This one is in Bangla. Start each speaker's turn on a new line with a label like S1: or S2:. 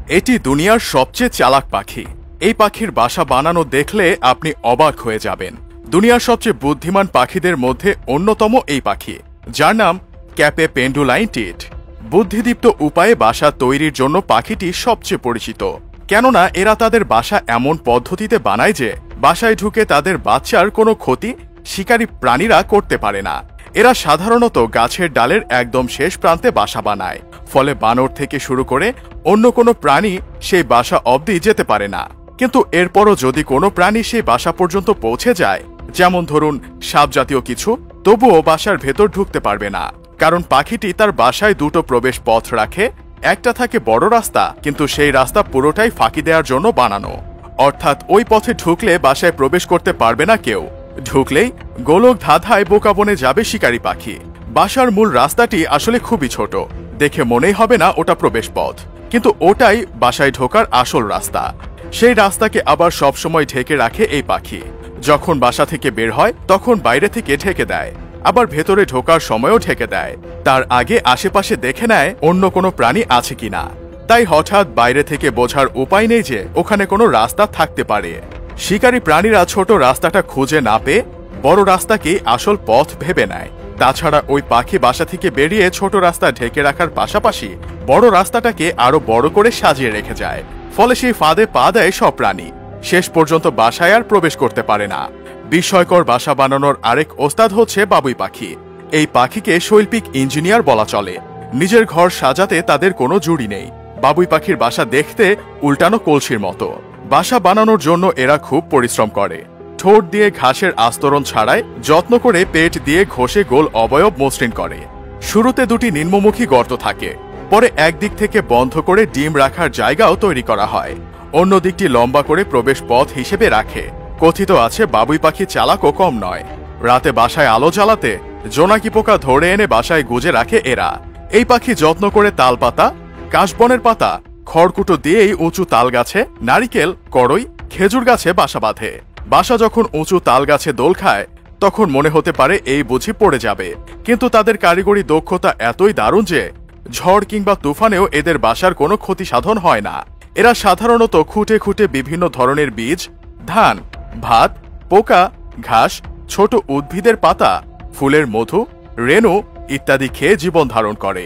S1: এটি দুনিয়ার সবচেয়ে চালাক পাখি। এই পাখির বাসা বানানো দেখলে আপনি অবাক হয়ে যাবেন। দুনিয়ার সবচেয়ে বুদ্ধিমান পাখিদের মধ্যে অন্যতম এই পাখি, যার নাম ক্যাপে পেন্ডুলাইন টিট। বুদ্ধিদীপ্ত উপায়ে বাসা তৈরির জন্য পাখিটি সবচেয়ে পরিচিত, কেননা এরা তাদের বাসা এমন পদ্ধতিতে বানায় যে বাসায় ঢুকে তাদের বাচ্চার কোনো ক্ষতি শিকারী প্রাণীরা করতে পারে না। এরা সাধারণত গাছের ডালের একদম শেষ প্রান্তে বাসা বানায়, ফলে বানর থেকে শুরু করে অন্য কোনো প্রাণী সেই বাসা অবধি যেতে পারে না। কিন্তু এরপরও যদি কোনো প্রাণী সেই বাসা পর্যন্ত পৌঁছে যায়, যেমন ধরুন সাপ জাতীয় কিছু, তবুও বাসার ভেতর ঢুকতে পারবে না, কারণ পাখিটি তার বাসায় দুটো প্রবেশ পথ রাখে। একটা থাকে বড় রাস্তা, কিন্তু সেই রাস্তা পুরোটাই ফাঁকি দেওয়ার জন্য বানানো, অর্থাৎ ওই পথে ঢুকলে বাসায় প্রবেশ করতে পারবে না কেউ। ঢুকলেই গোলক ধাঁধায় বোকা বনে যাবে শিকারী পাখি। বাসার মূল রাস্তাটি আসলে খুবই ছোট, দেখে মনেই হবে না ওটা প্রবেশ পথ, কিন্তু ওটাই বাসায় ঢোকার আসল রাস্তা। সেই রাস্তাকে আবার সবসময় ঢেকে রাখে এই পাখি। যখন বাসা থেকে বের হয় তখন বাইরে থেকে ঢেকে দেয়, আবার ভেতরে ঢোকার সময়ও ঢেকে দেয়। তার আগে আশেপাশে দেখে নেয় অন্য কোনো প্রাণী আছে কিনা। তাই হঠাৎ বাইরে থেকে বোঝার উপায় নেই যে ওখানে কোনো রাস্তা থাকতে পারে। শিকারী প্রাণীরা ছোট রাস্তাটা খুঁজে না পেয়ে বড় রাস্তাকে আসল পথ ভেবে নেয়। তাছাড়া ওই পাখি বাসা থেকে বেরিয়ে ছোট রাস্তা ঢেকে রাখার পাশাপাশি বড় রাস্তাটাকে আরো বড় করে সাজিয়ে রেখে যায়, ফলে সেই ফাঁদে পা দেয় সব প্রাণী। শেষ পর্যন্ত বাসায় আর প্রবেশ করতে পারে না। বিস্ময়কর বাসা বানানোর আরেক ওস্তাদ হচ্ছে বাবুই পাখি। এই পাখিকে শৈল্পিক ইঞ্জিনিয়ার বলা চলে। নিজের ঘর সাজাতে তাদের কোনো জুড়ি নেই। বাবুই পাখির বাসা দেখতে উল্টানো কলসির মতো। বাসা বানানোর জন্য এরা খুব পরিশ্রম করে। ঠোঁট দিয়ে ঘাসের আস্তরণ ছাড়ায় যত্ন করে পেট দিয়ে ঘষে গোল অবয়ব মসৃণ করে। শুরুতে দুটি নিম্নমুখী গর্ত থাকে, পরে একদিক থেকে বন্ধ করে ডিম রাখার জায়গাও তৈরি করা হয়। অন্য দিকটি লম্বা করে প্রবেশ পথ হিসেবে রাখে। কথিত আছে বাবুই পাখি চালাকও কম নয়। রাতে বাসায় আলো জ্বালাতে জোনাকি পোকা ধরে এনে বাসায় গুজে রাখে এরা। এই পাখি যত্ন করে তাল পাতা, কাশবনের পাতা, খড়কুটো দিয়েই উঁচু তাল গাছে, নারিকেল, কড়ই, খেজুর গাছে বাসা বাঁধে। বাসা যখন উঁচু তাল গাছে দোল খায় তখন মনে হতে পারে এই বুঝি পড়ে যাবে, কিন্তু তাদের কারিগরি দক্ষতা এতই দারুণ যে ঝড় কিংবা তুফানেও এদের বাসার কোনো ক্ষতি সাধন হয় না। এরা সাধারণত খুঁটে খুঁটে বিভিন্ন ধরনের বীজ, ধান, ভাত, পোকা, ঘাস, ছোট উদ্ভিদের পাতা, ফুলের মধু, রেণু ইত্যাদি খেয়ে জীবন ধারণ করে।